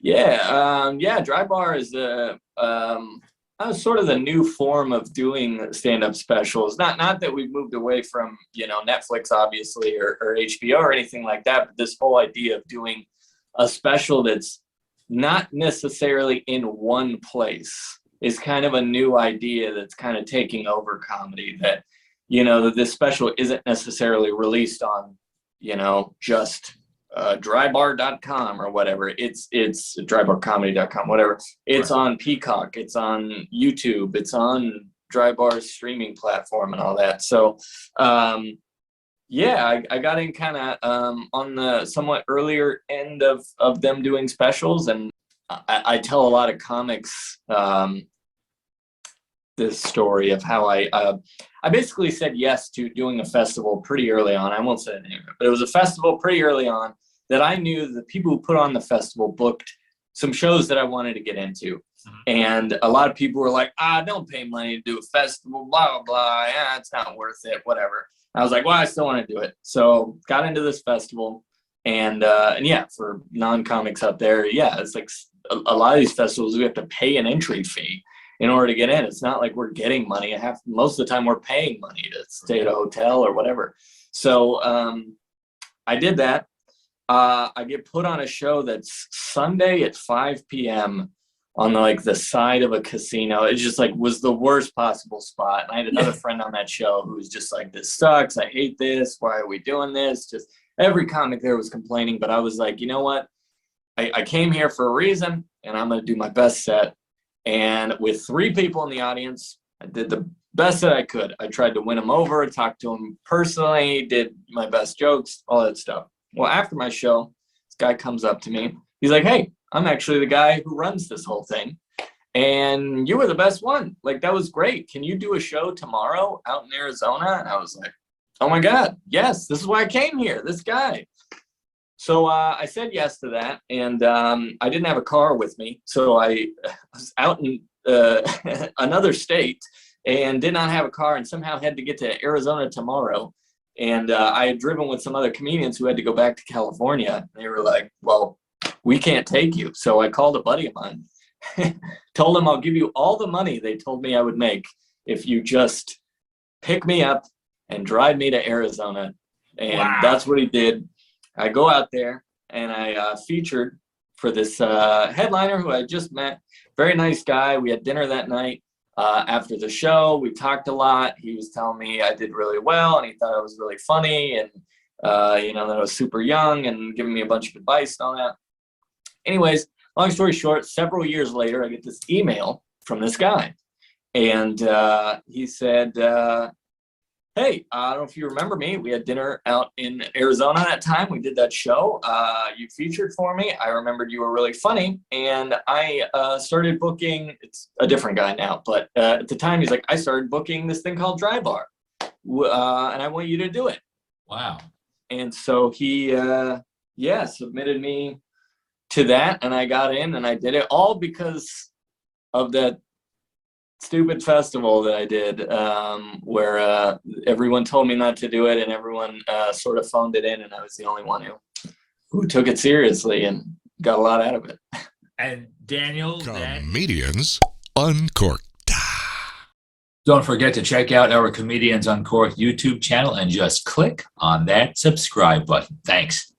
Yeah, Dry Bar is sort of the new form of doing stand-up specials. Not that we've moved away from, Netflix, obviously, or HBO or anything like that, but this whole idea of doing a special that's not necessarily in one place is kind of a new idea that's kind of taking over comedy, that, that this special isn't necessarily released on, just drybar.com or whatever. It's drybarcomedy.com, whatever. It's Right. on Peacock, it's on YouTube, it's on Drybar's streaming platform and all that. So I got in kind of on the somewhat earlier end of them doing specials, and I tell a lot of comics this story of how I basically said yes to doing a festival pretty early on. I won't say the name of it, but it was a festival pretty early on that I knew the people who put on the festival booked some shows that I wanted to get into. Mhm. And a lot of people were like, don't pay money to do a festival, blah, blah, blah. Yeah, it's not worth it, whatever. I was like, well, I still want to do it. So got into this festival. And yeah, for non-comics out there, yeah, it's like a lot of these festivals, we have to pay an entry fee in order to get in. It's not like we're getting money. Most of the time we're paying money to stay at a hotel or whatever. So I did that. I get put on a show that's Sunday at 5 p.m. on the side of a casino. It just was the worst possible spot. And I had another friend on that show who was just like, this sucks. I hate this. Why are we doing this? Just every comic there was complaining, but I was like, you know what? I came here for a reason, and I'm going to do my best set. And with 3 people in the audience, I did the best that I could. I tried to win them over, talked to them personally, did my best jokes, all that stuff. Well, after my show, this guy comes up to me. He's like, hey, I'm actually the guy who runs this whole thing, and you were the best one. That was great. Can you do a show tomorrow out in Arizona? And I was like, oh my God, yes, this is why I came here, this guy. So I said yes to that, and I didn't have a car with me, so I was out in another state and did not have a car, and somehow had to get to Arizona tomorrow. And I had driven with some other comedians who had to go back to California. They were like, well, we can't take you. So I called a buddy of mine, told him I'll give you all the money they told me I would make if you just pick me up and drive me to Arizona. And Wow. That's what he did. I go out there, and I featured for this headliner who I just met. Very nice guy. We had dinner that night. After the show, we talked a lot. He was telling me I did really well, and he thought I was really funny, and that I was super young, and giving me a bunch of advice and all that. Anyways, long story short, several years later, I get this email from this guy, and he said, hey, I don't know if you remember me. We had dinner out in Arizona that time. We did that show. You featured for me. I remembered you were really funny. And I started booking. It's a different guy now. But at the time, he's like, I started booking this thing called Dry Bar. And I want you to do it. Wow. And so he, submitted me to that. And I got in and I did it all because of that stupid festival that I did, where everyone told me not to do it, and everyone sort of phoned it in, and I was the only one who took it seriously and got a lot out of it. And Daniel, Comedians Uncorked. Don't forget to check out our Comedians Uncorked YouTube channel and just click on that subscribe button. Thanks.